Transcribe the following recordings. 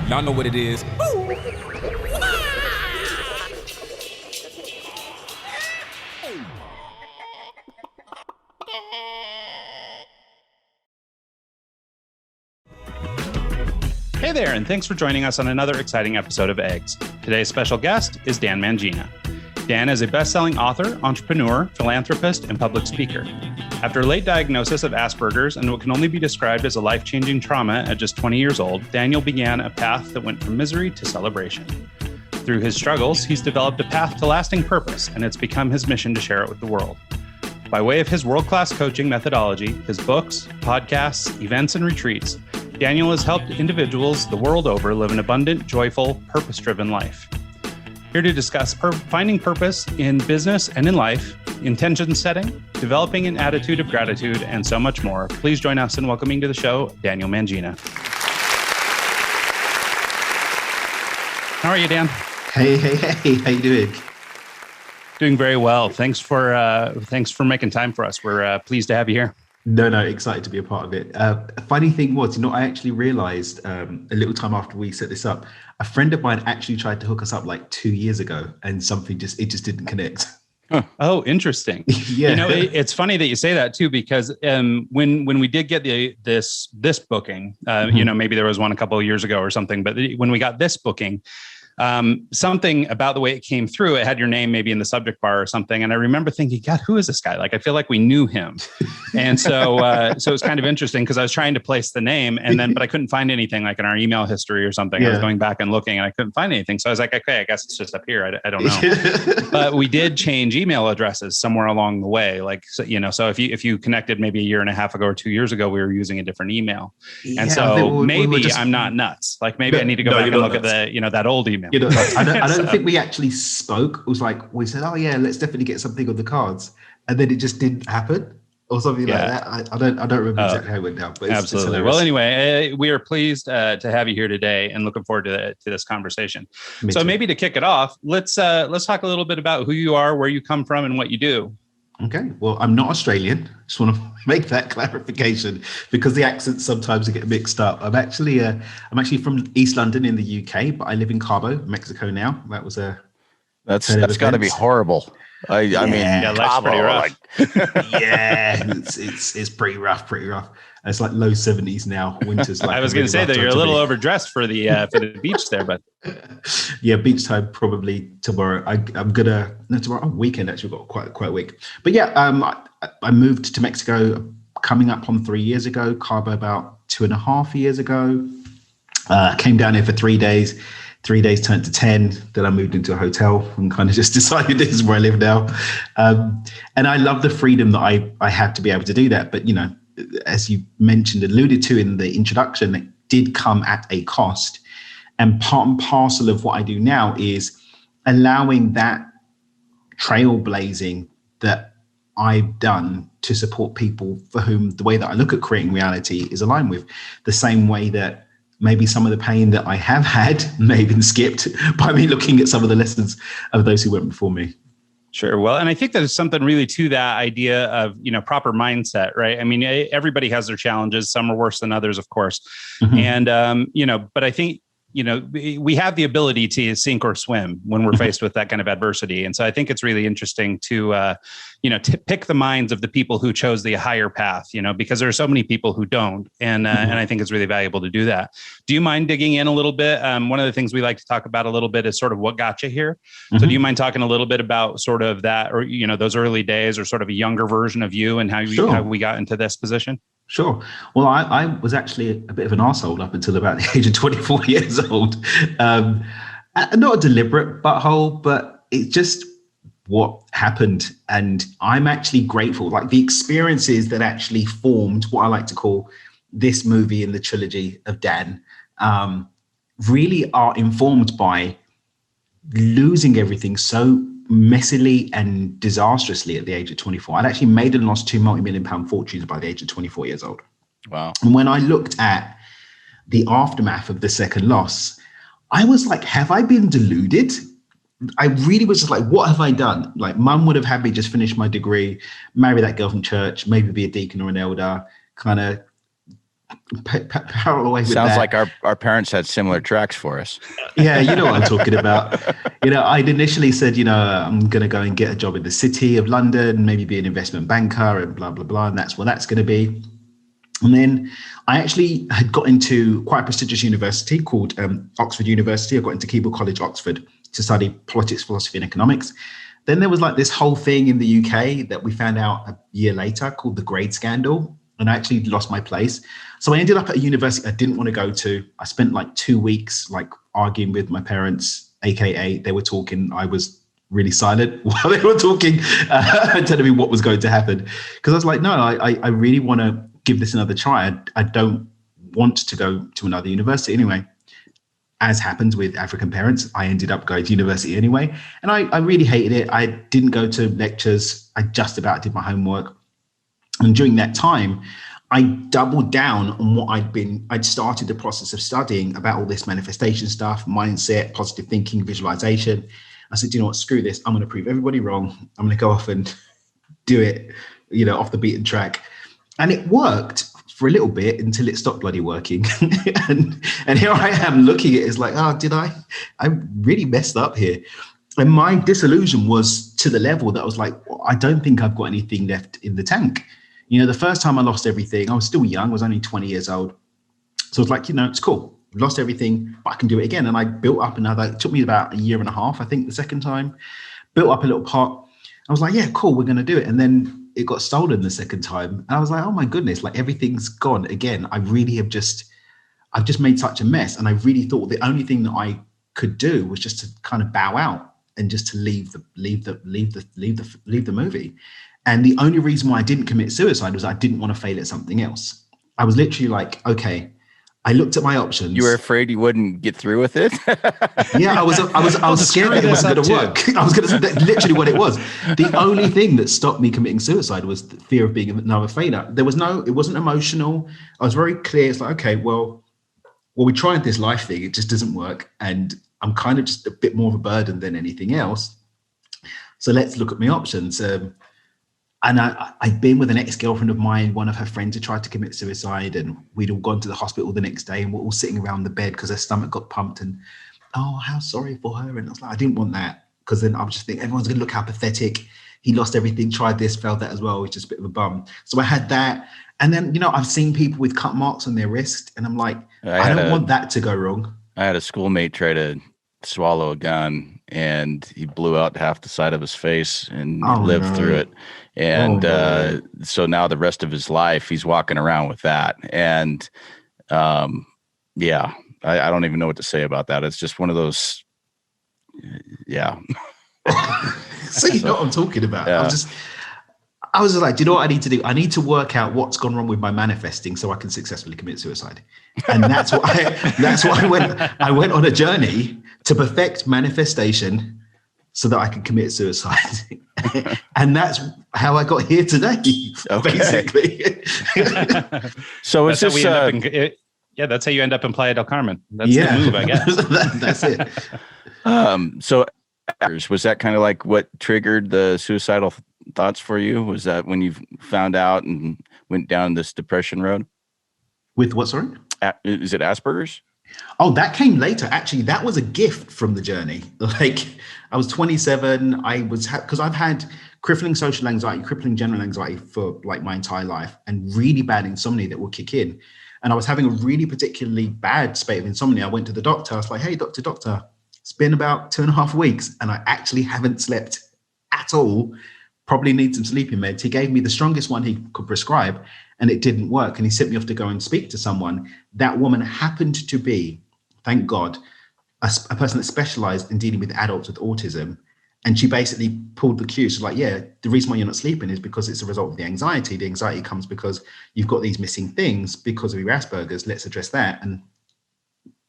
Y'all know what it is. Hey there, and thanks for joining us on another exciting episode of Eggs. Today's special guest is Dan Mangena. Dan is a best-selling author, entrepreneur, philanthropist, and public speaker. After a late diagnosis of Asperger's and what can only be described as a life-changing trauma at just 20 years old, Daniel began a path that went from misery to celebration. Through his struggles, he's developed a path to lasting purpose, and it's become his mission to share it with the world. By way of his world-class coaching methodology, his books, podcasts, events, and retreats, Daniel has helped individuals the world over live an abundant, joyful, purpose-driven life. Here to discuss finding purpose in business and in life, intention setting, developing an attitude of gratitude, and so much more, please join us in welcoming to the show, Daniel Mangena. How are you, Dan? Hey, how you doing? Doing very well. Thanks for making time for us. We're pleased to have you here. No, excited to be a part of it. Funny thing was, I actually realized a little time after we set this up, a friend of mine actually tried to hook us up like 2 years ago, and something just didn't connect. Huh. Oh, interesting. Yeah. It's funny that you say that too, because when we did get this booking, maybe there was one a couple of years ago or something, but when we got this booking, something about the way it came through, it had your name maybe in the subject bar or something. And I remember thinking, God, who is this guy? Like, I feel like we knew him. And so it was kind of interesting because I was trying to place the name but I couldn't find anything like in our email history or something. Yeah. I was going back and looking and I couldn't find anything. So I was like, okay, I guess it's just up here. I don't know. But we did change email addresses somewhere along the way. Like, so if you connected maybe a year and a half ago or 2 years ago, we were using a different email. Yeah, and so maybe I'm not nuts. Like maybe I need to go back and look at that old email. I don't think we actually spoke. It was like, we said, oh yeah, let's definitely get something on the cards. And then it just didn't happen or something like that. I don't remember exactly how it went down. But absolutely. Well, anyway, we are pleased to have you here today and looking forward to this conversation. Maybe to kick it off, let's talk a little bit about who you are, where you come from, and what you do. Okay. Well, I'm not Australian. Just want to make that clarification because the accents sometimes get mixed up. I'm actually from East London in the UK, but I live in Cabo, Mexico now. That was that's got to be horrible. I mean, life's pretty rough. Yeah, it's pretty rough. It's like low 70s now. Winter's like. I was going to say that you're a little overdressed for the beach there, but yeah, beach time probably tomorrow. Tomorrow weekend actually got quite a week. But yeah, I moved to Mexico coming up on 3 years ago. Cabo about 2.5 years ago. Came down here for 3 days. 3 days turned to 10. Then I moved into a hotel and kind of just decided this is where I live now. And I love the freedom that I have to be able to do that. But, as you alluded to in the introduction, it did come at a cost. And part and parcel of what I do now is allowing that trailblazing that I've done to support people for whom the way that I look at creating reality is aligned with the same way that maybe some of the pain that I have had may have been skipped by me looking at some of the lessons of those who went before me. Sure. Well, and I think there's something really to that idea of, proper mindset, right? I mean, everybody has their challenges. Some are worse than others, of course. Mm-hmm. And, but I think, we have the ability to sink or swim when we're faced with that kind of adversity. And so I think it's really interesting to pick the minds of the people who chose the higher path, because there are so many people who don't. And I think it's really valuable to do that. Do you mind digging in a little bit? One of the things we like to talk about a little bit is sort of what got you here. Mm-hmm. So do you mind talking a little bit about sort of that, or, those early days, or sort of a younger version of you and how we got into this position? Sure. Well, I was actually a bit of an arsehole up until about the age of 24 years old. Not a deliberate butthole, but it's just what happened. And I'm actually grateful. Like the experiences that actually formed what I like to call this movie in the trilogy of Dan really are informed by losing everything so messily and disastrously at the age of 24. I'd actually made and lost 2 multi-million-pound fortunes by the age of 24 years old. Wow. And when I looked at the aftermath of the second loss, I was like, have I been deluded? I really was just like, what have I done? Like, mum would have had me just finish my degree, marry that girl from church, maybe be a deacon or an elder, kind of parallel away with Sounds that. like our parents had similar tracks for us. Yeah, you know what I'm talking about. I'd initially said, I'm going to go and get a job in the city of London, maybe be an investment banker and blah, blah, blah. And that's what that's going to be. And then I actually had got into quite a prestigious university called Oxford University. I got into Keble College, Oxford, to study politics, philosophy, and economics. Then there was like this whole thing in the UK that we found out a year later called the grade scandal. And I actually lost my place. So I ended up at a university I didn't want to go to. I spent like 2 weeks like arguing with my parents, AKA they were talking. I was really silent while they were talking and telling me what was going to happen. Because I was like, no, I really want to give this another try. I don't want to go to another university anyway. As happens with African parents, I ended up going to university anyway. And I really hated it. I didn't go to lectures. I just about did my homework. And during that time, I doubled down on what I'd started the process of studying about all this manifestation stuff, mindset, positive thinking, visualization. I said, you know what, screw this. I'm going to prove everybody wrong. I'm going to go off and do it, off the beaten track. And it worked for a little bit until it stopped bloody working. and here I am looking at it, it's like, I really messed up here. And my disillusion was to the level that I was like, well, I don't think I've got anything left in the tank. The first time I lost everything, I was still young, I was only 20 years old. So I was like, it's cool. I've lost everything, but I can do it again. And I built up it took me about a year and a half, I think, the second time, built up a little pot. I was like, yeah, cool, we're going to do it. And then it got stolen the second time. And I was like, oh my goodness, like everything's gone again. I really I've just made such a mess. And I really thought the only thing that I could do was just to kind of bow out and just to leave the movie. And the only reason why I didn't commit suicide was I didn't want to fail at something else. I was literally like, okay, I looked at my options. You were afraid you wouldn't get through with it? Yeah, I was scared that it wasn't going to work. I was going to say that's literally what it was. The only thing that stopped me committing suicide was the fear of being another failure. It wasn't emotional. I was very clear. It's like, okay, well, we tried this life thing. It just doesn't work. And I'm kind of just a bit more of a burden than anything else. So let's look at my options. And I'd been with an ex-girlfriend of mine. One of her friends had tried to commit suicide, and we'd all gone to the hospital the next day, and we're all sitting around the bed because her stomach got pumped. And how sorry for her. And I was like, I didn't want that, because then I was just thinking everyone's going to look how pathetic. He lost everything, tried this, failed that as well. It's just a bit of a bum. So I had that. And then, I've seen people with cut marks on their wrist, and I'm like, I don't want that to go wrong. I had a schoolmate try to swallow a gun, and he blew out half the side of his face and lived through it. And so now the rest of his life, he's walking around with that. And I don't even know what to say about that. It's just one of those, yeah. So you know what I'm talking about. Yeah. I was just like, do you know what I need to do? I need to work out what's gone wrong with my manifesting so I can successfully commit suicide. And that's what I went on a journey to perfect manifestation so that I could commit suicide. And that's how I got here today, basically. So it's just, that's how you end up in Playa del Carmen. That's the move, I guess. That's it. So was that kind of like what triggered the suicidal thoughts for you? Was that when you found out and went down this depression road? With what, sorry? Is it Asperger's? Oh, that came later. Actually, that was a gift from the journey. Like, I was 27. Because I've had crippling social anxiety, crippling general anxiety for like my entire life, and really bad insomnia that will kick in. And I was having a really particularly bad spate of insomnia. I went to the doctor. I was like, hey, doctor, it's been about 2.5 weeks and I actually haven't slept at all. Probably need some sleeping meds. He gave me the strongest one he could prescribe, and it didn't work. And he sent me off to go and speak to someone. That woman happened to be, thank God, a person that specialized in dealing with adults with autism. And she basically pulled the cue. She's like, yeah, the reason why you're not sleeping is because it's a result of the anxiety. The anxiety comes because you've got these missing things because of your Asperger's. Let's address that. And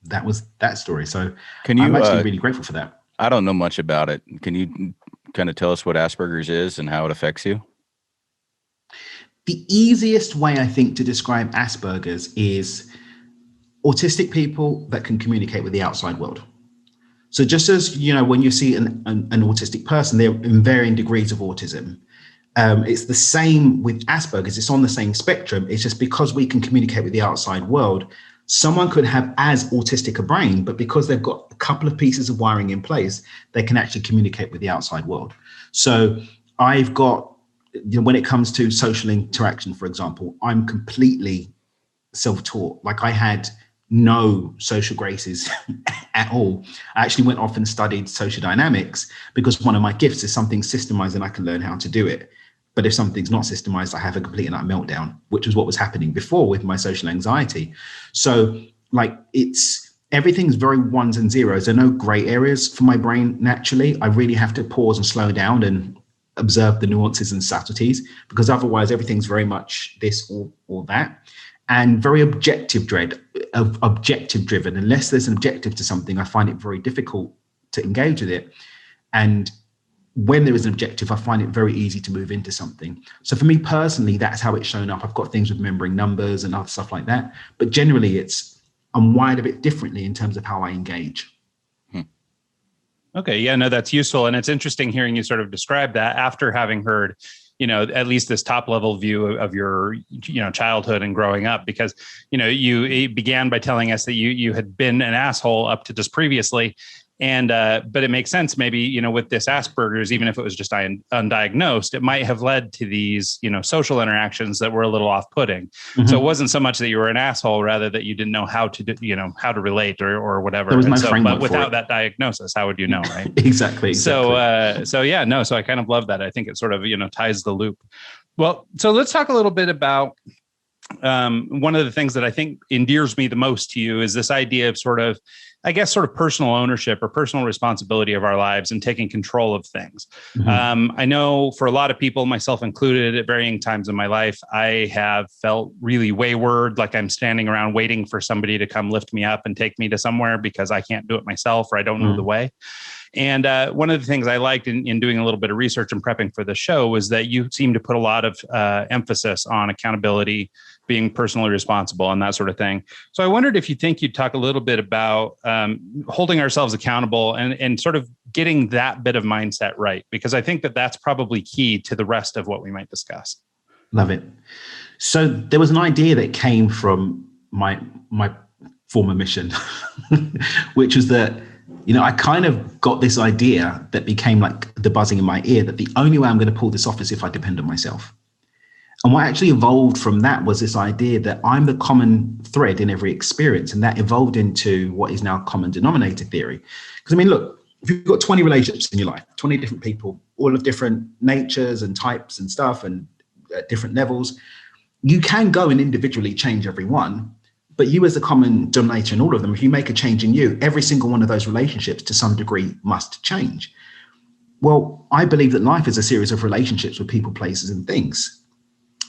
that was that story. So I'm actually really grateful for that. I don't know much about it. Can you kind of tell us what Asperger's is and how it affects you? The easiest way, I think, to describe Asperger's is autistic people that can communicate with the outside world. So just as, when you see an autistic person, they're in varying degrees of autism. It's the same with Asperger's. It's on the same spectrum. It's just because we can communicate with the outside world, someone could have as autistic a brain, but because they've got a couple of pieces of wiring in place, they can actually communicate with the outside world. So I've got, when it comes to social interaction, for example, I'm completely self-taught. Like, I had no social graces at all. I actually went off and studied social dynamics because one of my gifts is something systemized and I can learn how to do it. But if something's not systemized, I have a complete and utter meltdown, which is what was happening before with my social anxiety. So like, everything's very ones and zeros. There are no gray areas for my brain naturally. I really have to pause and slow down and observe the nuances and subtleties, because otherwise everything's very much this or that. And very objective driven. Unless there's an objective to something, I find it very difficult to engage with it. And when there is an objective, I find it very easy to move into something. So for me personally, that's how it's shown up. I've got things with remembering numbers and other stuff like that. But generally, I'm wired a bit differently in terms of how I engage. Okay. Yeah, no, that's useful. And it's interesting hearing you sort of describe that after having heard, at least this top level view of your, childhood and growing up, because, you began by telling us that you had been an asshole up to just previously. And, but it makes sense, maybe, with this Asperger's, even if it was just undiagnosed, it might have led to these, social interactions that were a little off-putting. Mm-hmm. So it wasn't so much that you were an asshole, rather that you didn't know how to, how to relate or whatever. There was no framework but without that diagnosis, how would you know, right? Exactly. So I kind of love that. I think it sort of, ties the loop. Well, so let's talk a little bit about one of the things that I think endears me the most to you is this idea of sort of personal ownership or personal responsibility of our lives and taking control of things. Mm-hmm. I know for a lot of people, myself included, at varying times in my life, I have felt really wayward, like I'm standing around waiting for somebody to come lift me up and take me to somewhere because I can't do it myself or I don't know the way. And one of the things I liked in doing a little bit of research and prepping for the show was that you seem to put a lot of emphasis on accountability, being personally responsible and that sort of thing. So I wondered if you think you'd talk a little bit about holding ourselves accountable and sort of getting that bit of mindset right, because I think that that's probably key to the rest of what we might discuss. Love it. So there was an idea that came from my former mission, which was that, I kind of got this idea that became like the buzzing in my ear that the only way I'm going to pull this off is if I depend on myself. And what actually evolved from that was this idea that I'm the common thread in every experience. And that evolved into what is now common denominator theory. Because look, if you've got 20 relationships in your life, 20 different people, all of different natures and types and stuff and at different levels, you can go and individually change every one. But you as the common denominator in all of them, if you make a change in you, every single one of those relationships to some degree must change. Well, I believe that life is a series of relationships with people, places, and things.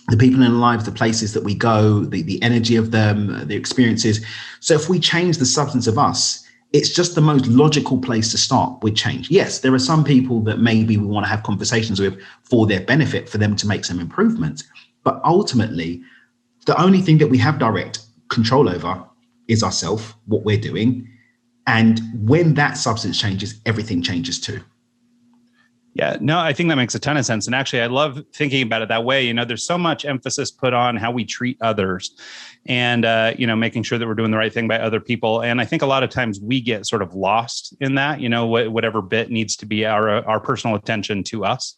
The people in our lives, the places that we go, the energy of them, the experiences. So if we change the substance of us, it's just the most logical place to start with change. Yes, there are some people that maybe we want to have conversations with for their benefit, for them to make some improvements. But ultimately, the only thing that we have direct control over is ourselves, what we're doing. And when that substance changes, everything changes too. Yeah, no, I think that makes a ton of sense. And actually, I love thinking about it that way. There's so much emphasis put on how we treat others and, making sure that we're doing the right thing by other people. And I think a lot of times we get sort of lost in that, whatever bit needs to be our personal attention to us.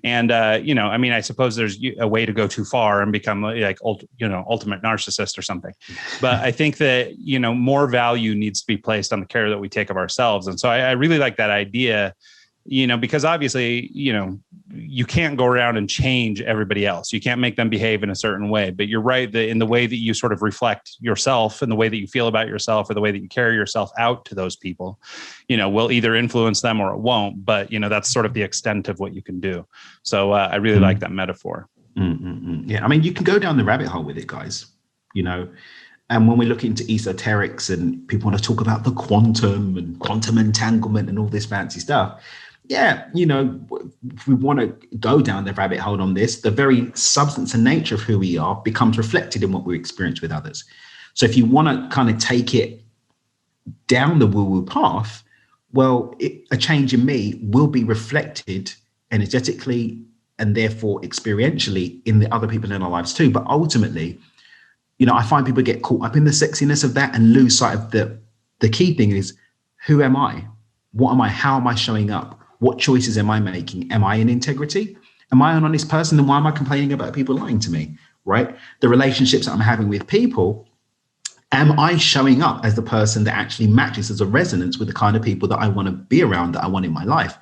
And, I suppose there's a way to go too far and become like, ultimate narcissist or something. But I think that, more value needs to be placed on the care that we take of ourselves. And so I really like that idea. Because obviously, you can't go around and change everybody else. You can't make them behave in a certain way. But you're right that in the way that you sort of reflect yourself and the way that you feel about yourself or the way that you carry yourself out to those people, will either influence them or it won't. But, that's sort of the extent of what you can do. So I really like that metaphor. Yeah, you can go down the rabbit hole with it, guys, And when we look into esoterics and people want to talk about the quantum and quantum entanglement and all this fancy stuff, yeah, if we want to go down the rabbit hole on this, the very substance and nature of who we are becomes reflected in what we experience with others. So if you want to kind of take it down the woo-woo path, well, a change in me will be reflected energetically, and therefore experientially in the other people in our lives too. But ultimately, I find people get caught up in the sexiness of that and lose sight of the key thing is, who am I? What am I? How am I showing up? What choices am I making? Am I in integrity? Am I an honest person? Then why am I complaining about people lying to me, right? The relationships that I'm having with people, am I showing up as the person that actually matches as a resonance with the kind of people that I want to be around, that I want in my life?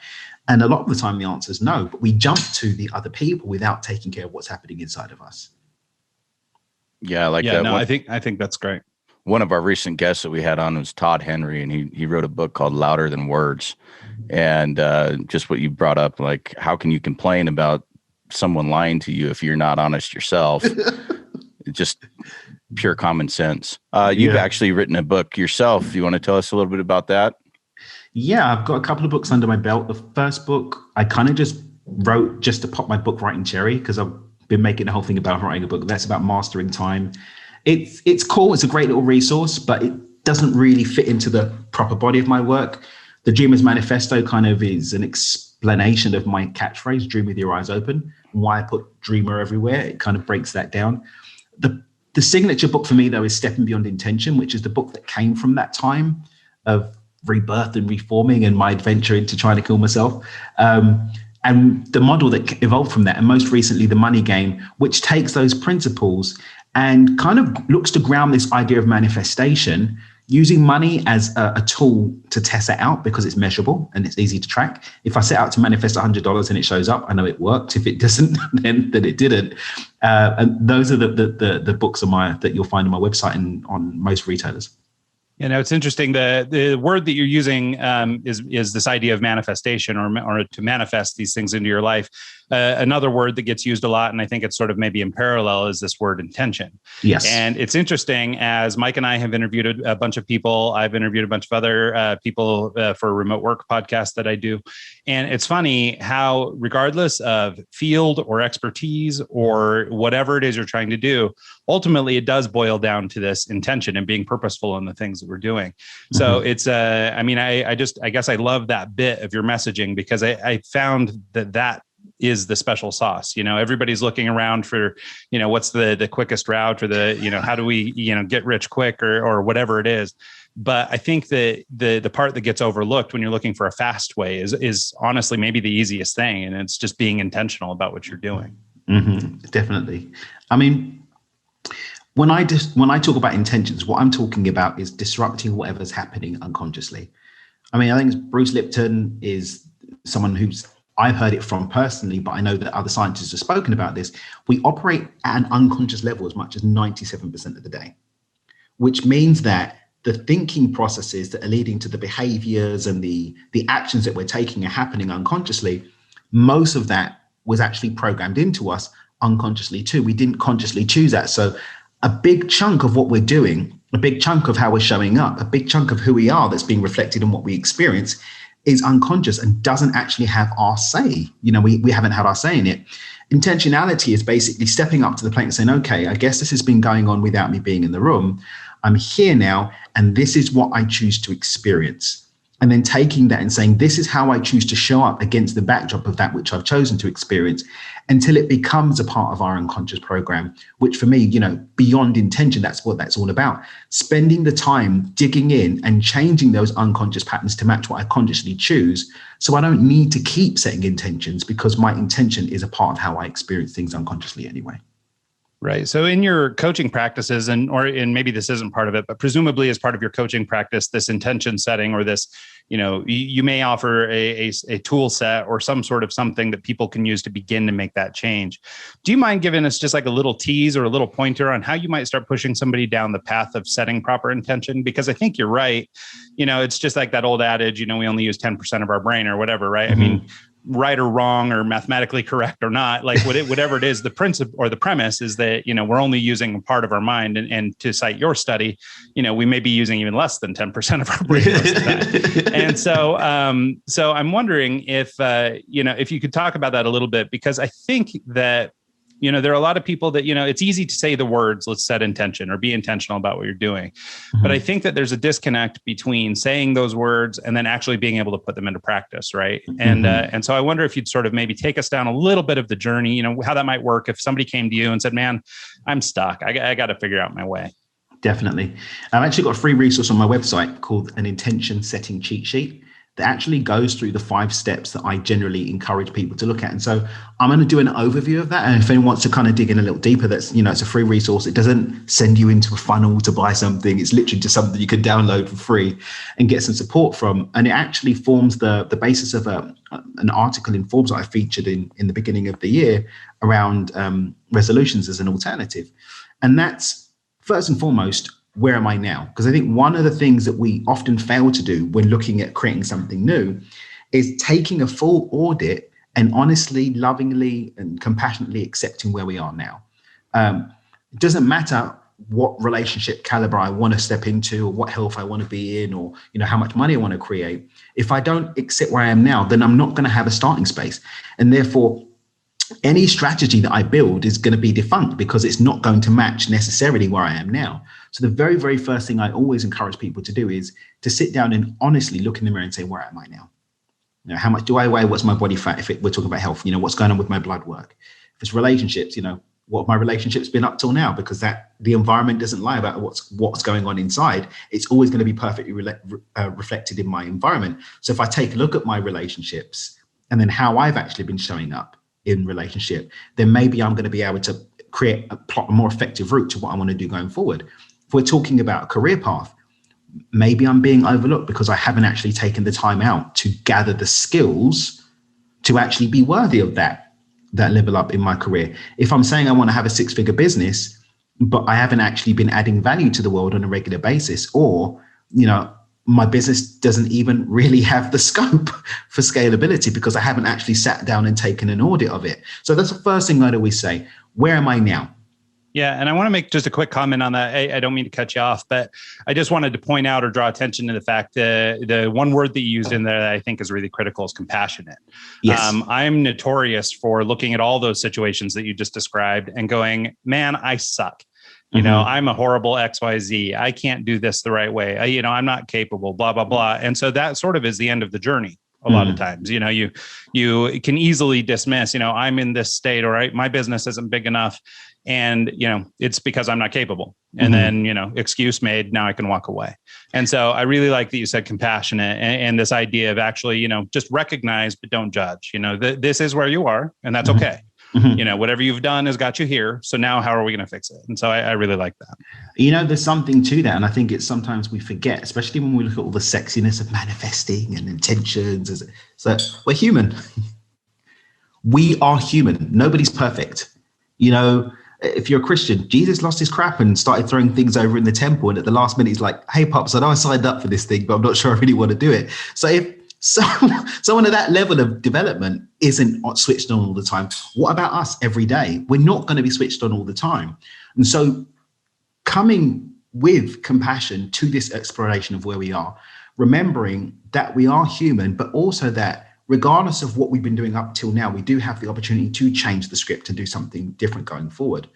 And a lot of the time the answer is no, but we jump to the other people without taking care of what's happening inside of us. Yeah, I like that. No, I think that's great. One of our recent guests that we had on was Todd Henry, and he wrote a book called Louder Than Words. And just what you brought up, like, how can you complain about someone lying to you if you're not honest yourself? Just pure common sense. You've actually written a book yourself. You want to tell us a little bit about that? Yeah, I've got a couple of books under my belt. The first book I kind of just wrote just to pop my book writing cherry, because I've been making the whole thing about writing a book. That's about mastering time. It's cool. It's a great little resource, but it doesn't really fit into the proper body of my work. The Dreamer's Manifesto kind of is an explanation of my catchphrase, dream with your eyes open, and why I put dreamer everywhere. It kind of breaks that down. The signature book for me, though, is Stepping Beyond Intention, which is the book that came from that time of rebirth and reforming and my adventure into trying to kill myself. And the model that evolved from that, and most recently, The Money Game, which takes those principles and kind of looks to ground this idea of manifestation, using money as a tool to test it out because it's measurable and it's easy to track. If I set out to manifest $100 and it shows up, I know it worked. If it doesn't, then it didn't. And those are the books that you'll find on my website and on most retailers. It's interesting. The word that you're using is this idea of manifestation, or to manifest these things into your life. Another word that gets used a lot, and I think it's sort of maybe in parallel, is this word intention. Yes. And it's interesting, as Mike and I have interviewed a bunch of people. I've interviewed a bunch of other people for a remote work podcast that I do. And it's funny how, regardless of field or expertise or whatever it is you're trying to do, ultimately it does boil down to this intention and being purposeful in the things that we're doing. So it's, I guess I love that bit of your messaging, because I found that is the special sauce. Everybody's looking around for, what's the quickest route, or how do we, get rich quick, or whatever it is. But I think that the part that gets overlooked when you're looking for a fast way is honestly maybe the easiest thing. And it's just being intentional about what you're doing. Mm-hmm. Definitely. I mean, when I talk about intentions, what I'm talking about is disrupting whatever's happening unconsciously. I mean, I think Bruce Lipton is someone who's, I've heard it from personally, but I know that other scientists have spoken about this. We operate at an unconscious level as much as 97% of the day, which means that the thinking processes that are leading to the behaviors and the actions that we're taking are happening unconsciously. Most of that was actually programmed into us unconsciously too. We didn't consciously choose that. So a big chunk of what we're doing, a big chunk of how we're showing up, a big chunk of who we are that's being reflected in what we experience is unconscious and doesn't actually have our say. We haven't had our say in it. Intentionality is basically stepping up to the plate and saying, okay, I guess this has been going on without me being in the room. I'm here now, and this is what I choose to experience. And then taking that and saying, this is how I choose to show up against the backdrop of that which I've chosen to experience, until it becomes a part of our unconscious program, which for me, beyond intention, that's what that's all about. Spending the time digging in and changing those unconscious patterns to match what I consciously choose. So I don't need to keep setting intentions, because my intention is a part of how I experience things unconsciously anyway. Right. So in your coaching practices, and maybe this isn't part of it, but presumably as part of your coaching practice, this intention setting, or this, you may offer a tool set or some sort of something that people can use to begin to make that change. Do you mind giving us just like a little tease or a little pointer on how you might start pushing somebody down the path of setting proper intention? Because I think you're right. It's just like that old adage, we only use 10% of our brain or whatever, right? Mm-hmm. I mean, right or wrong or mathematically correct or not, like whatever it is, the principle or the premise is that, we're only using a part of our mind. And to cite your study, we may be using even less than 10% of our brain most of the time. And so I'm wondering if you could talk about that a little bit, because I think that there are a lot of people that, it's easy to say the words, let's set intention or be intentional about what you're doing. But I think that there's a disconnect between saying those words and then actually being able to put them into practice. Right. And so I wonder if you'd sort of maybe take us down a little bit of the journey, how that might work if somebody came to you and said, man, I'm stuck. I got to figure out my way. Definitely. I've actually got a free resource on my website called an intention setting cheat sheet that actually goes through the 5 steps that I generally encourage people to look at. And so I'm going to do an overview of that. And if anyone wants to kind of dig in a little deeper, that's, it's a free resource. It doesn't send you into a funnel to buy something. It's literally just something you can download for free and get some support from. And it actually forms the basis of an article in Forbes that I featured in the beginning of the year around resolutions as an alternative. And that's first and foremost, where am I now? Because I think one of the things that we often fail to do when looking at creating something new is taking a full audit and honestly, lovingly and compassionately accepting where we are now. It doesn't matter what relationship caliber I want to step into or what health I want to be in or, how much money I want to create. If I don't accept where I am now, then I'm not going to have a starting space. And therefore, any strategy that I build is going to be defunct because it's not going to match necessarily where I am now. So the very, very first thing I always encourage people to do is to sit down and honestly look in the mirror and say, where am I now? How much do I weigh? What's my body fat? We're talking about health, what's going on with my blood work? If it's relationships, what have my relationships been up till now? Because the environment doesn't lie about what's going on inside. It's always going to be perfectly reflected in my environment. So if I take a look at my relationships and then how I've actually been showing up in relationship, then maybe I'm going to be able to create a more effective route to what I want to do going forward. If we're talking about a career path, maybe I'm being overlooked because I haven't actually taken the time out to gather the skills to actually be worthy of that level up in my career. If I'm saying I want to have a 6-figure business, but I haven't actually been adding value to the world on a regular basis, or, my business doesn't even really have the scope for scalability because I haven't actually sat down and taken an audit of it. So that's the first thing I'd always say. Where am I now? Yeah. And I want to make just a quick comment on that. I don't mean to cut you off, but I just wanted to point out or draw attention to the fact that the one word that you used in there that I think is really critical is compassionate. Yes. I'm notorious for looking at all those situations that you just described and going, man, I suck. I'm a horrible XYZ. I can't do this the right way. I'm not capable, blah, blah, blah. And so that sort of is the end of the journey. A lot of times, you can easily dismiss, I'm in this state, or my business isn't big enough. And, it's because I'm not capable. And then, excuse made, now I can walk away. And so I really like that you said compassionate and this idea of actually, just recognize, but don't judge, this is where you are and that's okay. Whatever you've done has got you here. So now how are we going to fix it? And so I really like that. There's something to that. And I think it's sometimes we forget, especially when we look at all the sexiness of manifesting and intentions. So we're human. We are human. Nobody's perfect. If you're a Christian, Jesus lost his crap and started throwing things over in the temple. And at the last minute, he's like, hey, Pops, I know I signed up for this thing, but I'm not sure I really want to do it. So if someone at that level of development isn't switched on all the time, what about us every day? We're not going to be switched on all the time. And so coming with compassion to this exploration of where we are, remembering that we are human, but also that regardless of what we've been doing up till now, we do have the opportunity to change the script and do something different going forward.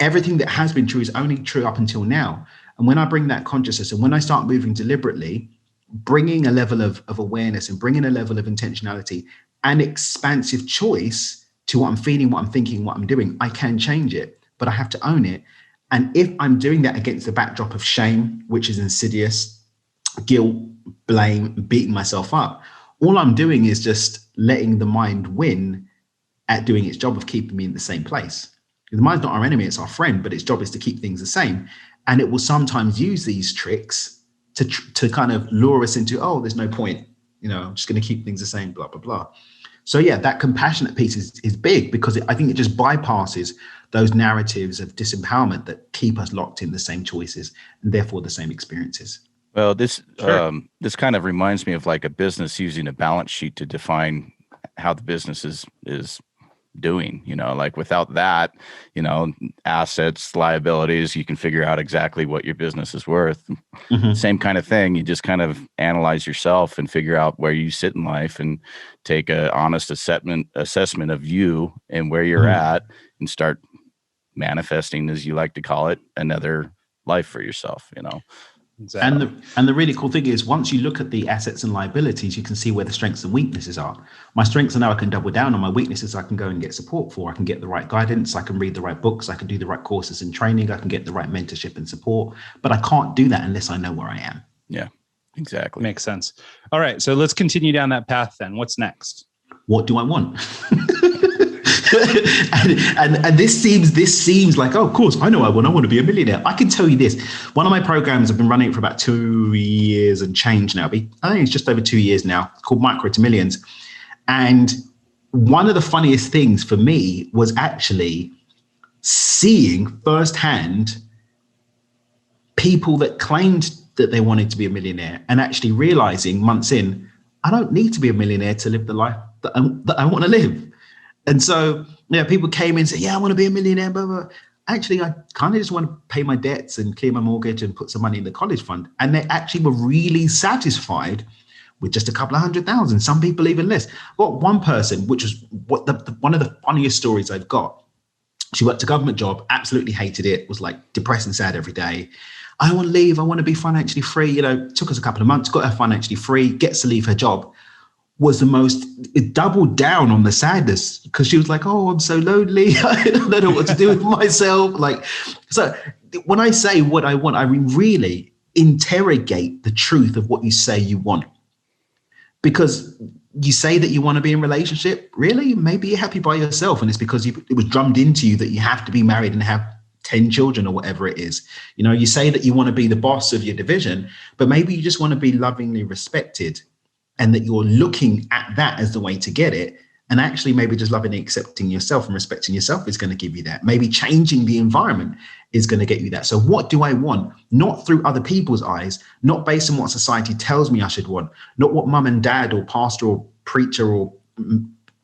Everything that has been true is only true up until now. And when I bring that consciousness and when I start moving deliberately, bringing a level of awareness and bringing a level of intentionality and expansive choice to what I'm feeling, what I'm thinking, what I'm doing, I can change it, but I have to own it. And if I'm doing that against the backdrop of shame, which is insidious, guilt, blame, beating myself up, all I'm doing is just letting the mind win at doing its job of keeping me in the same place. The mind's not our enemy, it's our friend, but its job is to keep things the same. And it will sometimes use these tricks to kind of lure us into, oh, there's no point, I'm just going to keep things the same, blah, blah, blah. So yeah, that compassionate piece is big because I think it just bypasses those narratives of disempowerment that keep us locked in the same choices and therefore the same experiences. Well, this kind of reminds me of like a business using a balance sheet to define how the business is doing, like without that, assets, liabilities, you can figure out exactly what your business is worth. Same kind of thing. You just kind of analyze yourself and figure out where you sit in life and take a honest assessment of you and where you're at and start manifesting, as you like to call it, another life for yourself, Exactly. And the really cool thing is, once you look at the assets and liabilities, you can see where the strengths and weaknesses are. My strengths are now I can double down on. My weaknesses I can go and get support for. I can get the right guidance. I can read the right books. I can do the right courses and training. I can get the right mentorship and support. But I can't do that unless I know where I am. Yeah, exactly. Makes sense. All right. So let's continue down that path then. What's next? What do I want? and this seems like, oh, of course, I know I want to be a millionaire. I can tell you this. One of my programs, I've been running it for about 2 years and change now. I think it's just over 2 years now. It's called Micro to Millions. And one of the funniest things for me was actually seeing firsthand people that claimed that they wanted to be a millionaire and actually realizing months in, I don't need to be a millionaire to live the life that I want to live. And so, people came in and said, yeah, I want to be a millionaire, blah, blah. Actually, I kind of just want to pay my debts and clear my mortgage and put some money in the college fund. And they actually were really satisfied with just a couple of 100,000. Some people even less. Well, one person, which was one of the funniest stories I've got. She worked a government job, absolutely hated it, was like depressed and sad every day. I want to leave. I want to be financially free. Took us a couple of months, got her financially free, gets to leave her job. It doubled down on the sadness because she was like, oh, I'm so lonely. I don't know what to do with myself. So when I say what I want, I really interrogate the truth of what you say you want. Because you say that you want to be in a relationship, really? Maybe you're happy by yourself. And it's because it was drummed into you that you have to be married and have 10 children or whatever it is. You say that you want to be the boss of your division, but maybe you just want to be lovingly respected. And that you're looking at that as the way to get it. And actually maybe just loving and accepting yourself and respecting yourself is going to give you that. Maybe changing the environment is going to get you that. So what do I want? Not through other people's eyes, not based on what society tells me I should want, not what mum and dad or pastor or preacher or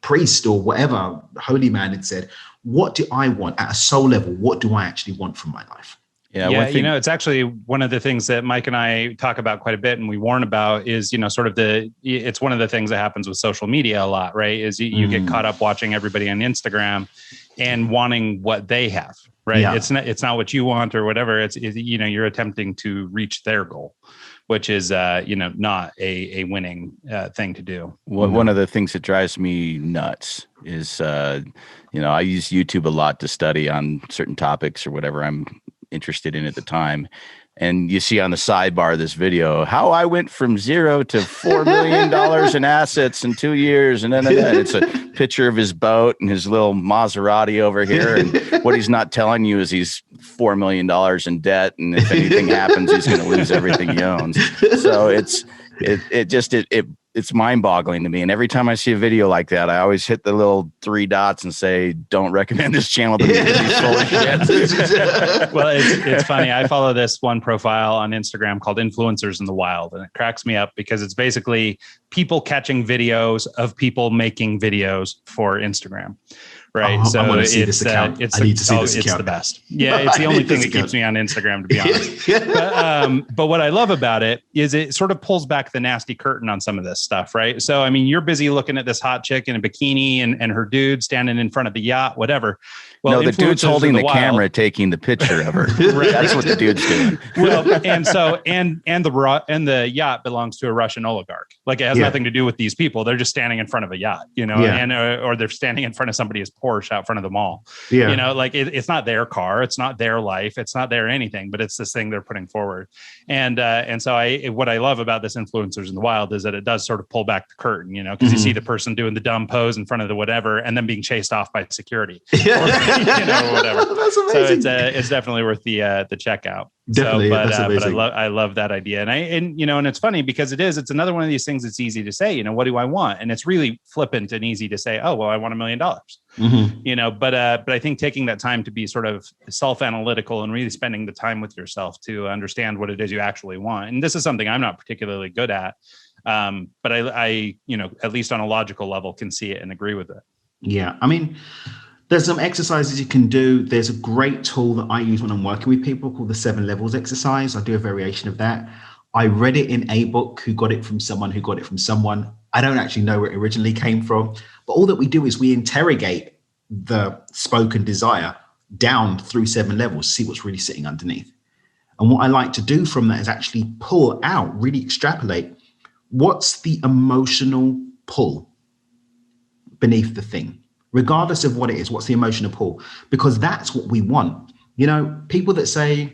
priest or whatever holy man had said. What do I want at a soul level? What do I actually want from my life? Yeah, it's actually one of the things that Mike and I talk about quite a bit and we warn about is, it's one of the things that happens with social media a lot, right? Is you get caught up watching everybody on Instagram and wanting what they have, right? Yeah. It's not what you want or whatever. It's you're attempting to reach their goal, which is, not a winning thing to do. One of the things that drives me nuts is, I use YouTube a lot to study on certain topics or whatever I'm interested in at the time. And you see on the sidebar of this video, how I went from 0 to $4 million in assets in 2 years. And then it's a picture of his boat and his little Maserati over here. And what he's not telling you is he's $4 million in debt. And if anything happens, he's going to lose everything he owns. So it's mind-boggling to me. And every time I see a video like that, I always hit the little 3 dots and say, don't recommend this channel to me. He's full of shit. Well, it's funny. I follow this one profile on Instagram called Influencers in the Wild, and it cracks me up because it's basically people catching videos of people making videos for Instagram. Right. So I want to see this account. I need to see this account. It's the best. Yeah. It's the only thing that keeps me on Instagram, to be honest. But what I love about it is it sort of pulls back the nasty curtain on some of this stuff. Right. So, I mean, you're busy looking at this hot chick in a bikini and her dude standing in front of the yacht, whatever. Well, no, the dude's holding the camera, taking the picture of her. Right. That's what the dude's doing. Well, and the yacht belongs to a Russian oligarch. Like it has nothing to do with these people. They're just standing in front of a yacht, and or they're standing in front of somebody's Porsche out front of the mall. Yeah. It's not their car. It's not their life. It's not their anything, but it's this thing they're putting forward. And so what I love about this Influencers in the Wild is that it does sort of pull back the curtain, because you see the person doing the dumb pose in front of the whatever, and then being chased off by security. Or whatever. That's amazing. So it's definitely worth the checkout. Definitely, but I love that idea, and it's funny because it's another one of these things that's easy to say. What do I want? And it's really flippant and easy to say, oh well, I want $1 million. Mm-hmm. But I think taking that time to be sort of self-analytical and really spending the time with yourself to understand what it is you actually want. And this is something I'm not particularly good at, but I at least on a logical level can see it and agree with it. Yeah, I mean, there's some exercises you can do. There's a great tool that I use when I'm working with people called the 7 levels exercise. I do a variation of that. I read it in a book who got it from someone who got it from someone. I don't actually know where it originally came from, but all that we do is we interrogate the spoken desire down through 7 levels, see what's really sitting underneath. And what I like to do from that is actually pull out, really extrapolate what's the emotional pull beneath the thing, regardless of what it is. What's the emotional pull? Because that's what we want. You know, people that say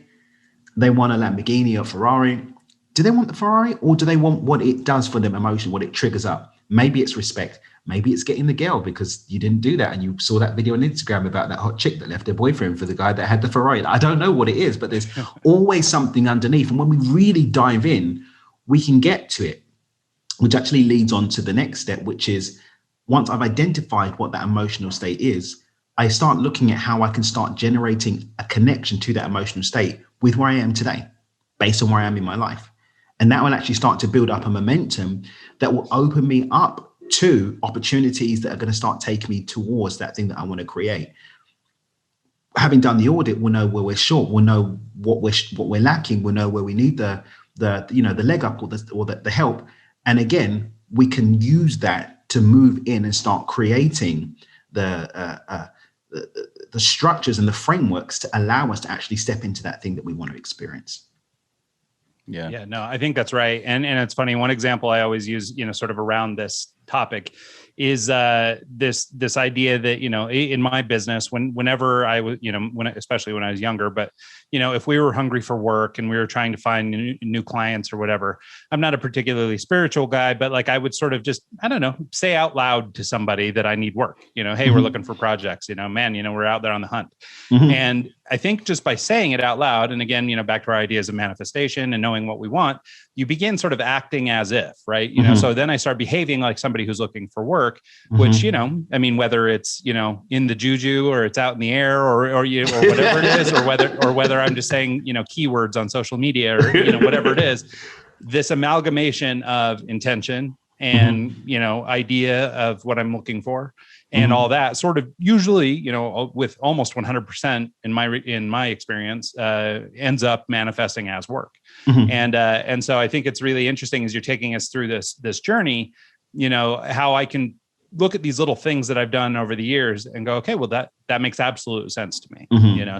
they want a Lamborghini or Ferrari, do they want the Ferrari, or do they want what it does for them emotionally, what it triggers up? Maybe it's respect. Maybe it's getting the girl because you didn't do that and you saw that video on Instagram about that hot chick that left her boyfriend for the guy that had the Ferrari. I don't know what it is, but there's always something underneath. And when we really dive in, we can get to it, which actually leads on to the next step, which is once I've identified what that emotional state is, I start looking at how I can start generating a connection to that emotional state with where I am today, based on where I am in my life. And that will actually start to build up a momentum that will open me up to opportunities that are going to start taking me towards that thing that I want to create. Having done the audit, we'll know where we're short. We'll know what we're lacking. We'll know where we need the leg up or the help. And again, we can use that to move in and start creating the structures and the frameworks to allow us to actually step into that thing that we want to experience. Yeah, no, I think that's right. And it's funny. One example I always use, sort of around this topic is this idea that, in my business, whenever I was, especially when I was younger, but, if we were hungry for work and we were trying to find new clients or whatever, I'm not a particularly spiritual guy, but like I would sort of just, I don't know, say out loud to somebody that I need work, hey, we're looking for projects, man, we're out there on the hunt. And I think just by saying it out loud, and again, back to our ideas of manifestation and knowing what we want, you begin sort of acting as if, right? So then I start behaving like somebody who's looking for work, which, whether it's, in the juju or it's out in the air or whatever it is, or whether I'm just saying, keywords on social media or, whatever it is, this amalgamation of intention and, idea of what I'm looking for and all that sort of usually, with almost 100% in my experience, ends up manifesting as work. And so I think it's really interesting as you're taking us through this journey, how I can look at these little things that I've done over the years and go, okay, well, that makes absolute sense to me,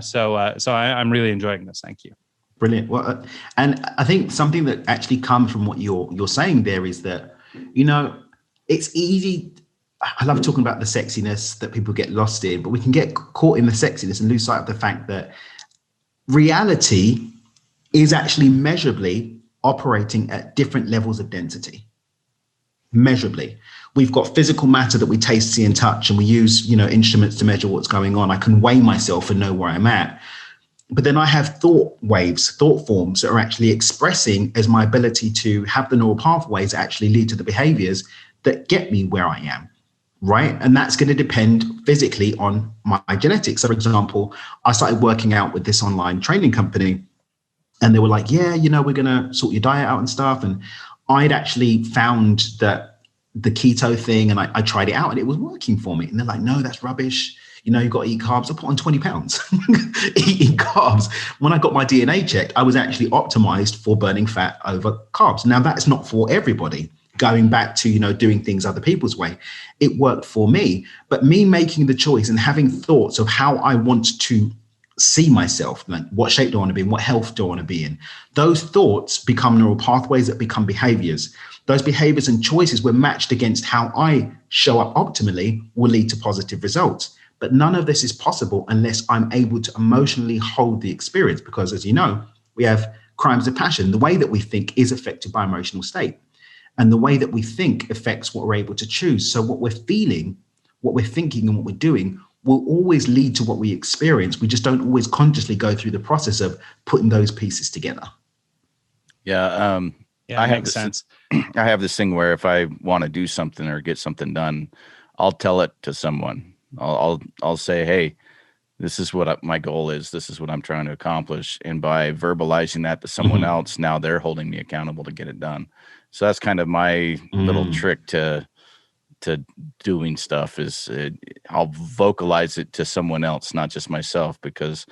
so I'm really enjoying this. Thank you. Brilliant. Well, and I think something that actually comes from what you're saying there is that, it's easy. I love talking about the sexiness that people get lost in, but we can get caught in the sexiness and lose sight of the fact that reality is actually measurably operating at different levels of density. Measurably. We've got physical matter that we taste, see, and touch, and we use, instruments to measure what's going on. I can weigh myself and know where I'm at. But then I have thought waves, thought forms that are actually expressing as my ability to have the neural pathways that actually lead to the behaviors that get me where I am. Right. And that's going to depend physically on my genetics. So, for example, I started working out with this online training company and they were like, yeah, we're going to sort your diet out and stuff. And I'd actually found that the keto thing and I tried it out and it was working for me. And they're like, no, that's rubbish. You've got to eat carbs. I put on 20 pounds eating carbs. When I got my DNA checked, I was actually optimized for burning fat over carbs. Now, that's not for everybody. Going back to, doing things other people's way, it worked for me. But me making the choice and having thoughts of how I want to see myself, like what shape do I want to be in, what health do I want to be in, those thoughts become neural pathways that become behaviors. Those behaviors and choices were matched against how I show up optimally will lead to positive results. But none of this is possible unless I'm able to emotionally hold the experience, because as you know, we have crimes of passion. The way that we think is affected by emotional state. And the way that we think affects what we're able to choose. So what we're feeling, what we're thinking, and what we're doing will always lead to what we experience. We just don't always consciously go through the process of putting those pieces together. Yeah. I makes sense. I have this thing where if I want to do something or get something done, I'll tell it to someone. I'll say, hey, this is what my goal is. This is what I'm trying to accomplish. And by verbalizing that to someone else, now they're holding me accountable to get it done. So that's kind of my little trick to doing stuff is I'll vocalize it to someone else, not just myself, because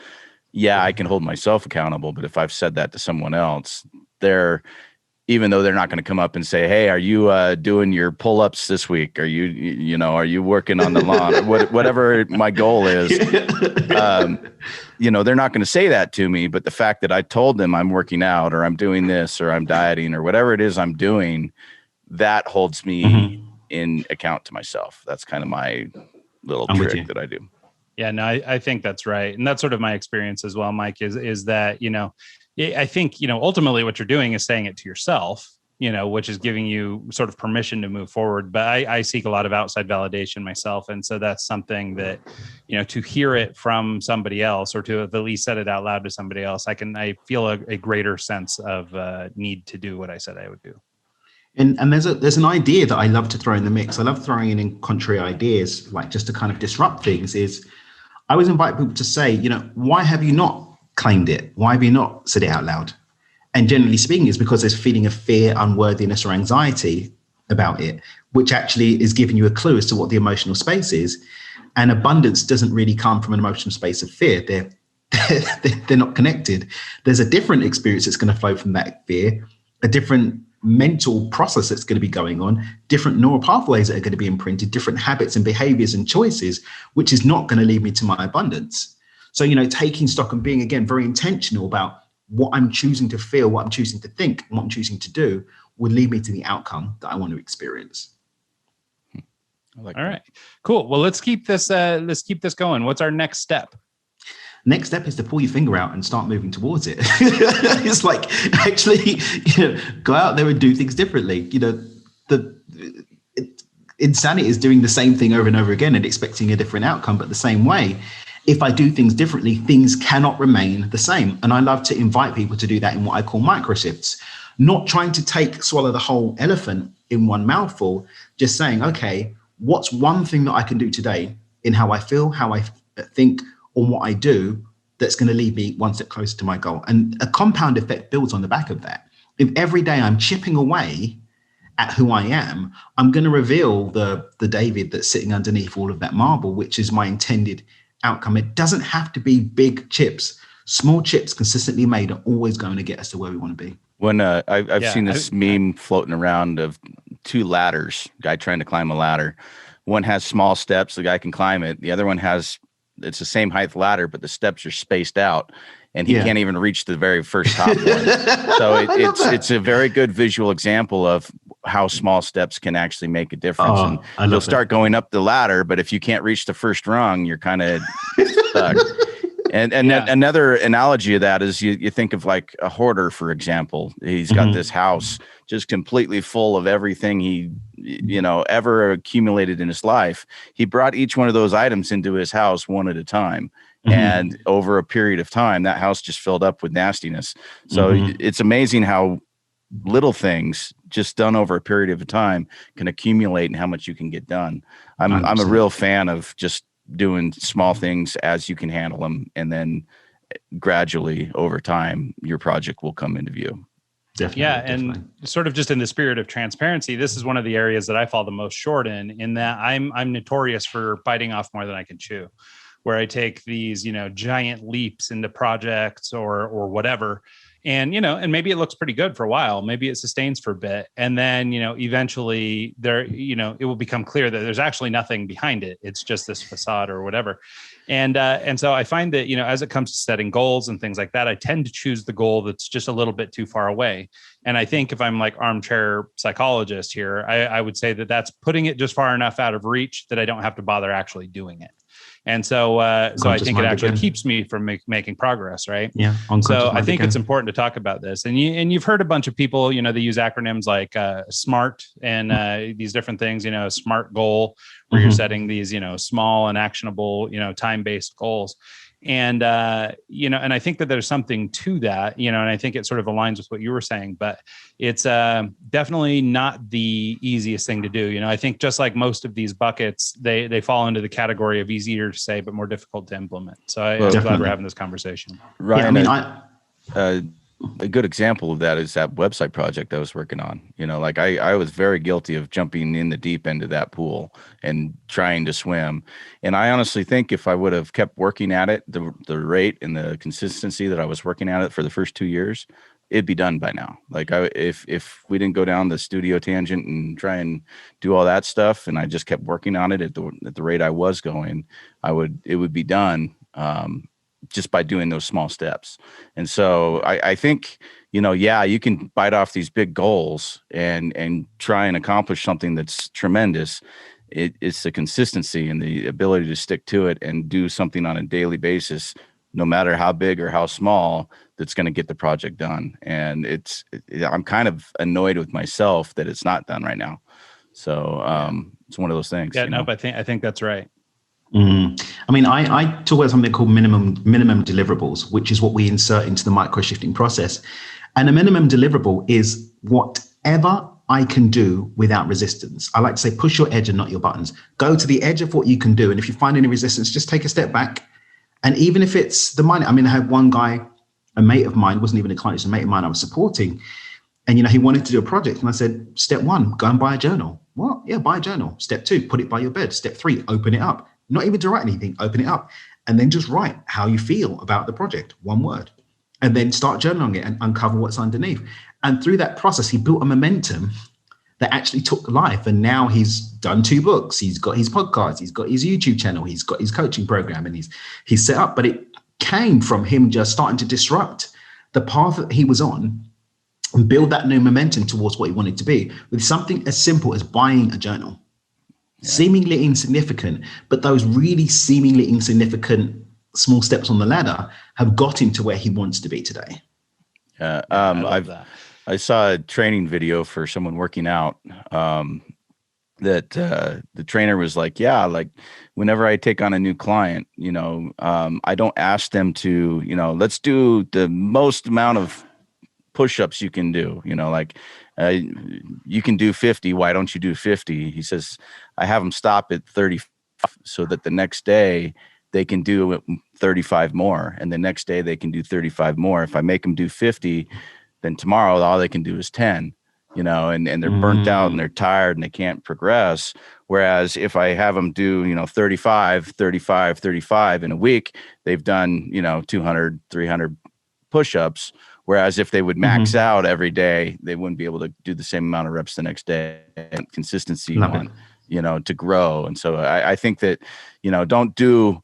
I can hold myself accountable. But if I've said that to someone else, they're even though they're not going to come up and say, "Hey, are you doing your pull-ups this week? Are are you working on the lawn?" Whatever my goal is, they're not going to say that to me. But the fact that I told them I'm working out, or I'm doing this, or I'm dieting, or whatever it is I'm doing, that holds me in account to myself. That's kind of my little trick that I do. Yeah, no, I think that's right. And that's sort of my experience as well, Mike, is that, I think, ultimately what you're doing is saying it to yourself, which is giving you sort of permission to move forward. But I seek a lot of outside validation myself. And so that's something that, to hear it from somebody else, or to have at least said it out loud to somebody else, I feel a greater sense of need to do what I said I would do. And there's an idea that I love to throw in the mix. I love throwing in contrary ideas, like just to kind of disrupt things. Is I always invite people to say, why have you not claimed it? Why have you not said it out loud? And generally speaking, it's because there's a feeling of fear, unworthiness, or anxiety about it, which actually is giving you a clue as to what the emotional space is. And abundance doesn't really come from an emotional space of fear. They're not connected. There's a different experience that's going to flow from that fear, a different mental process that's going to be going on, different neural pathways that are going to be imprinted, different habits and behaviors and choices, which is not going to lead me to my abundance. So, taking stock and being, again, very intentional about what I'm choosing to feel, what I'm choosing to think, and what I'm choosing to do would lead me to the outcome that I want to experience. All right, cool. Well, let's keep this going. What's our next step? Next step is to pull your finger out and start moving towards it. It's like, actually, go out there and do things differently. Insanity is doing the same thing over and over again and expecting a different outcome, but the same way. If I do things differently, things cannot remain the same. And I love to invite people to do that in what I call micro shifts, not trying to swallow the whole elephant in one mouthful, just saying, okay, what's one thing that I can do today in how I feel, how I think, on what I do that's going to lead me one step closer to my goal. And a compound effect builds on the back of that. If every day I'm chipping away at who I am, I'm going to reveal the David that's sitting underneath all of that marble, which is my intended outcome. It doesn't have to be big chips. Small chips consistently made are always going to get us to where we want to be. When I've seen this meme floating around of two ladders, guy trying to climb a ladder. One has small steps, the guy can climb it. The other one it's the same height ladder, but the steps are spaced out, and he can't even reach the very first top one. So it's a very good visual example of how small steps can actually make a difference. And you'll start going up the ladder, but if you can't reach the first rung, you're kind of stuck. And another analogy of that is you think of like a hoarder, for example. He's got this house just completely full of everything he, ever accumulated in his life. He brought each one of those items into his house one at a time. And over a period of time, that house just filled up with nastiness. So it's amazing how little things just done over a period of time can accumulate and how much you can get done. I'm a real fan of just doing small things as you can handle them, and then gradually over time your project will come into view. Definitely. And sort of just in the spirit of transparency, this is one of the areas that I fall the most short in that I'm notorious for biting off more than I can chew, where I take these giant leaps into projects or whatever. And, and maybe it looks pretty good for a while. Maybe it sustains for a bit. And then, eventually it will become clear that there's actually nothing behind it. It's just this facade or whatever. And so I find that, as it comes to setting goals and things like that, I tend to choose the goal that's just a little bit too far away. And I think if I'm like armchair psychologist here, I would say that that's putting it just far enough out of reach that I don't have to bother actually doing it. And so I think it actually keeps me from making progress, right? Yeah. So I think it's important to talk about this. And you've heard a bunch of people, they use acronyms like SMART and these different things, a SMART goal where you're setting these, small and actionable, time-based goals. And, and I think that there's something to that, and I think it sort of aligns with what you were saying, but it's definitely not the easiest thing to do. I think just like most of these buckets, they fall into the category of easier to say, but more difficult to implement. So I'm glad we're having this conversation. Right. Yeah, a good example of that is that website project I was working on. I was very guilty of jumping in the deep end of that pool and trying to swim. And I honestly think if I would have kept working at it, the rate and the consistency that I was working at it for the first 2 years, it'd be done by now. Like if we didn't go down the studio tangent and try and do all that stuff, and I just kept working on it at the rate I was going, it would be done just by doing those small steps. And so I think, you can bite off these big goals and try and accomplish something that's tremendous. It's the consistency and the ability to stick to it and do something on a daily basis, no matter how big or how small, that's going to get the project done. And I'm kind of annoyed with myself that it's not done right now. So it's one of those things. Yeah, nope. I think that's right. I mean, I talk about something called minimum deliverables, which is what we insert into the micro shifting process. And a minimum deliverable is whatever I can do without resistance. I like to say, push your edge and not your buttons. Go to the edge of what you can do. And if you find any resistance, just take a step back. And even if it's the money, I mean, I had one guy, a mate of mine, wasn't even a client, it was a mate of mine I was supporting. And, he wanted to do a project. And I said, step 1, go and buy a journal. What? Yeah, buy a journal. Step 2, put it by your bed. Step 3, open it up. Not even to write anything, open it up. And then just write how you feel about the project, one word. And then start journaling it and uncover what's underneath. And through that process, he built a momentum that actually took life. And now he's done 2 books. He's got his podcast. He's got his YouTube channel. He's got his coaching program, and he's set up. But it came from him just starting to disrupt the path that he was on and build that new momentum towards what he wanted to be with something as simple as buying a journal. Yeah. Seemingly insignificant, but those really seemingly insignificant small steps on the ladder have got him to where he wants to be today. Yeah, I saw a training video for someone working out that the trainer was like, whenever I take on a new client, I don't ask them to, let's do the most amount of push-ups you can do, you can do 50. Why don't you do 50? He says, I have them stop at 30 so that the next day they can do 35 more. And the next day they can do 35 more. If I make them do 50, then tomorrow all they can do is 10, and they're burnt out and they're tired and they can't progress. Whereas if I have them do, 35 in a week, they've done, 200, 300 push-ups. Whereas if they would max out every day, they wouldn't be able to do the same amount of reps the next day. And consistency, to grow. And so I think that, don't do,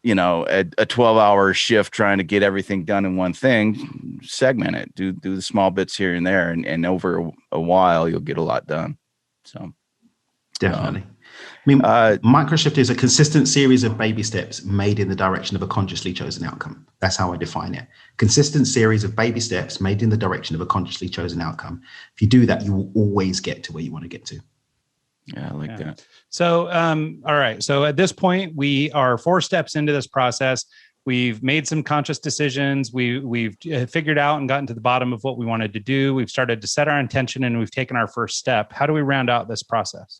a 12-hour shift trying to get everything done in one thing. Segment it, do the small bits here and there, and over a while you'll get a lot done. So definitely. Microshift is a consistent series of baby steps made in the direction of a consciously chosen outcome. That's how I define it. Consistent series of baby steps made in the direction of a consciously chosen outcome. If you do that, you will always get to where you want to get to. Yeah, I like that. So, all right. So at this point, we are 4 steps into this process. We've made some conscious decisions. We've figured out and gotten to the bottom of what we wanted to do. We've started to set our intention, and we've taken our first step. How do we round out this process?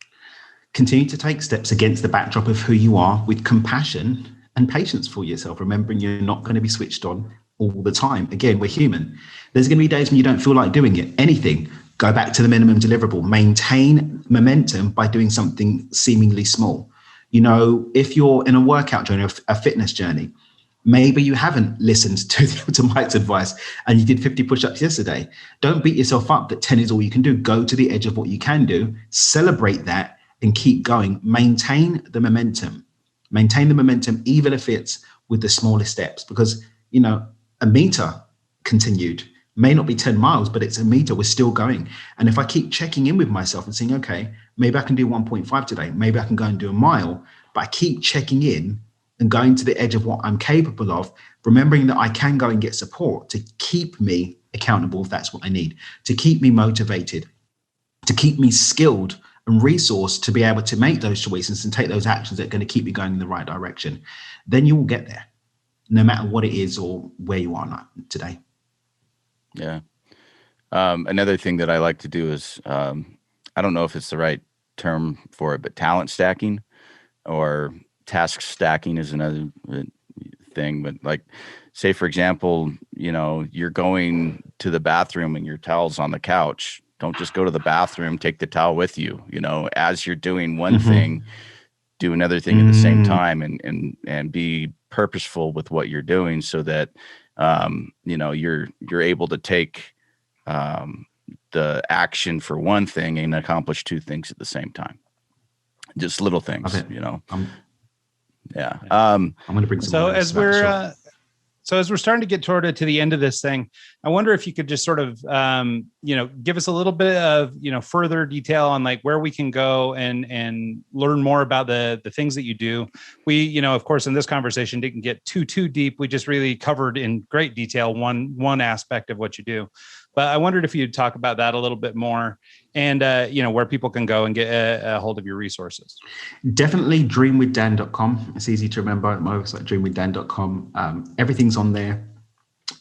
Continue to take steps against the backdrop of who you are with compassion and patience for yourself, remembering you're not going to be switched on all the time. Again, we're human. There's going to be days when you don't feel like doing it. Anything. Go back to the minimum deliverable. Maintain momentum by doing something seemingly small. If you're in a workout journey, a fitness journey, maybe you haven't listened to Mike's advice and you did 50 push-ups yesterday. Don't beat yourself up that 10 is all you can do. Go to the edge of what you can do. Celebrate that and keep going. Maintain the momentum, even if it's with the smallest steps, because, a meter continued may not be 10 miles, but it's a meter. We're still going. And if I keep checking in with myself and saying, okay, maybe I can do 1.5 today. Maybe I can go and do a mile, but I keep checking in and going to the edge of what I'm capable of, remembering that I can go and get support to keep me accountable if that's what I need, to keep me motivated, to keep me skilled and resourced to be able to make those choices and take those actions that are going to keep you going in the right direction. Then you will get there, no matter what it is or where you are today. Yeah. Another thing that I like to do is, I don't know if it's the right term for it, but talent stacking or task stacking is another thing. But like, say, for example, you're going to the bathroom and your towel's on the couch. Don't just go to the bathroom, take the towel with you, as you're doing one thing, do another thing at the same time and be purposeful with what you're doing so that you're able to take the action for one thing and accomplish two things at the same time. Just little things, Yeah. I'm going to bring some. So as we're starting to get toward to the end of this thing, I wonder if you could just sort of, give us a little bit of, further detail on like where we can go and learn more about the things that you do. We, of course, in this conversation didn't get too deep. We just really covered in great detail one aspect of what you do. But I wondered if you'd talk about that a little bit more and, where people can go and get a hold of your resources. Definitely dreamwithdan.com. It's easy to remember. My website, dreamwithdan.com. Everything's on there.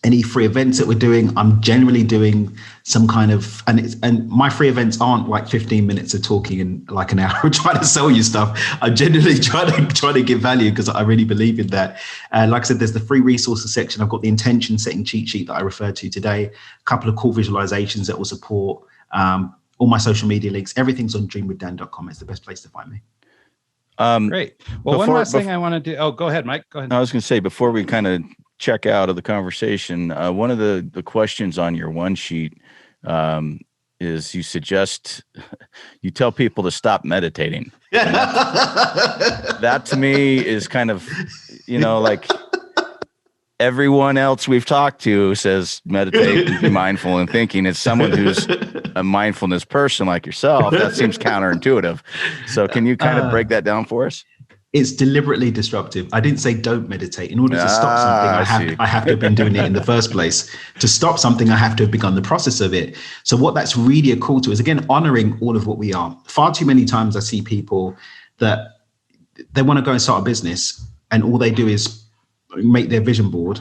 Any free events that we're doing, I'm generally doing some kind of, and my free events aren't like 15 minutes of talking in like an hour trying to sell you stuff. I'm generally trying to give value because I really believe in that. Like I said, there's the free resources section. I've got the intention setting cheat sheet that I referred to today, a couple of cool visualizations that will support all my social media links. Everything's on dreamwithdan.com. It's the best place to find me. Great. Well, one last thing I want to do. Oh, go ahead, Mike. Go ahead. I was going to say, before we kind of check out of the conversation, one of the questions on your one sheet is you tell people to stop meditating. That to me is kind of, like everyone else we've talked to says meditate and be mindful and thinking. It's someone who's a mindfulness person like yourself. That seems counterintuitive. So can you kind of break that down for us? It's deliberately disruptive. I didn't say don't meditate. In order to stop something, I have to have been doing it in the first place. To stop something, I have to have begun the process of it. So what that's really a call to is, again, honoring all of what we are. Far too many times I see people that they want to go and start a business and all they do is make their vision board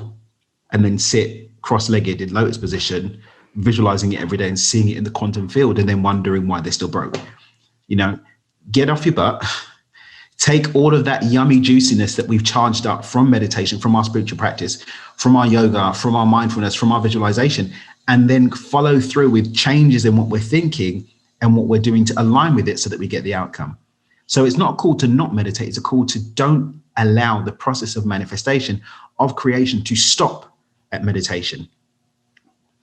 and then sit cross-legged in lotus position, visualizing it every day and seeing it in the quantum field and then wondering why they're still broke. Get off your butt. Take all of that yummy juiciness that we've charged up from meditation, from our spiritual practice, from our yoga, from our mindfulness, from our visualization, and then follow through with changes in what we're thinking and what we're doing to align with it so that we get the outcome. So it's not a call to not meditate. It's a call to don't allow the process of manifestation, of creation, to stop at meditation.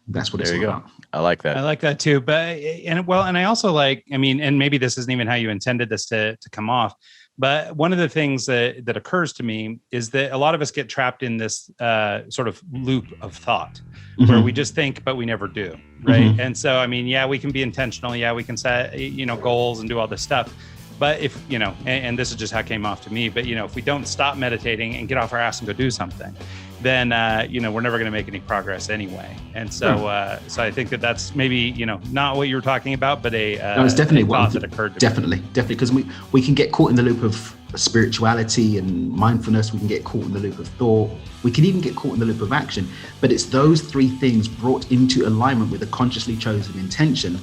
That's what it's all about. I like that. I like that too. But, and I also like, and maybe this isn't even how you intended this to come off. But one of the things that occurs to me is that a lot of us get trapped in this sort of loop of thought where we just think, but we never do. Right. And so, we can be intentional. Yeah, we can set, goals and do all this stuff. But if, and this is just how it came off to me, but, if we don't stop meditating and get off our ass and go do something, then, we're never going to make any progress anyway. And so, so I think that's maybe, not what you were talking about, but it's definitely a thought that occurred to me. Definitely. Because we can get caught in the loop of spirituality and mindfulness. We can get caught in the loop of thought. We can even get caught in the loop of action. But it's those three things brought into alignment with a consciously chosen intention.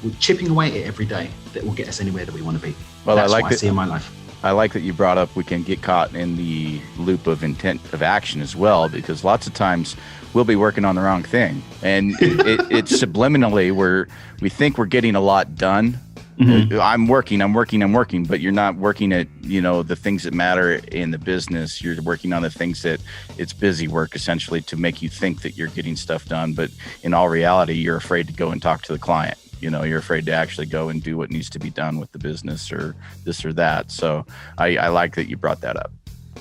We're chipping away at it every day that will get us anywhere that we want to be. Well, that's what I see in my life. I like that you brought up we can get caught in the loop of intent of action as well, because lots of times we'll be working on the wrong thing. And it's subliminally where we think we're getting a lot done. I'm working, but you're not working at, the things that matter in the business. You're working on the things that it's busy work essentially to make you think that you're getting stuff done. But in all reality, you're afraid to go and talk to the client. You're afraid to actually go and do what needs to be done with the business or this or that. So I like that you brought that up.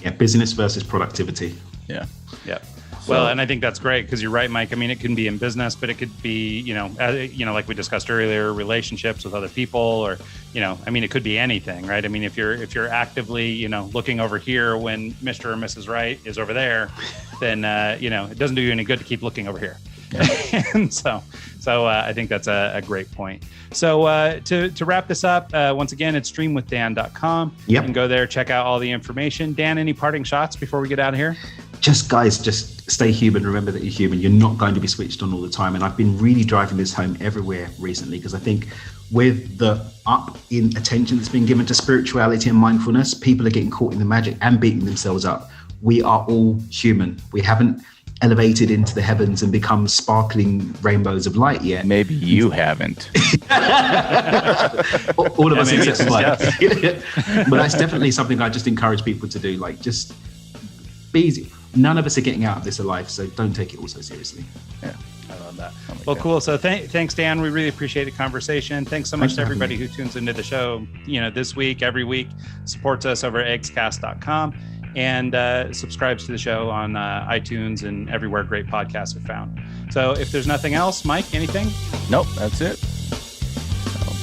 Yeah. Business versus productivity. Yeah. Yeah. Well, and I think that's great because you're right, Mike. It can be in business, but it could be, like we discussed earlier, relationships with other people, or, it could be anything, right? If you're actively, looking over here when Mr. or Mrs. Right is over there, then, it doesn't do you any good to keep looking over here. Yeah. And so I think that's a great point. So to wrap this up, once again, it's streamwithdan.com. Yep. You can go there, check out all the information. Dan, any parting shots before we get out of here? Just stay human. Remember that you're human. You're not going to be switched on all the time. And I've been really driving this home everywhere recently because I think with the up in attention that's been given to spirituality and mindfulness, people are getting caught in the magic and beating themselves up. We are all human. We haven't elevated into the heavens and become sparkling rainbows of light yet. Maybe you haven't. All of us except one. But that's definitely something I just encourage people to do. Just be easy. none of us are getting out of this alive, so don't take it all so seriously. Yeah, I love that. Well, cool. So thanks, Dan. We really appreciate the conversation. Thanks so much to everybody who tunes into the show, this week, every week, supports us over at eggscast.com and subscribes to the show on iTunes and everywhere great podcasts are found. So if there's nothing else, Mike, anything? Nope, that's it.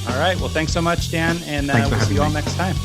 All right. Well, thanks so much, Dan, and we'll see you all next time.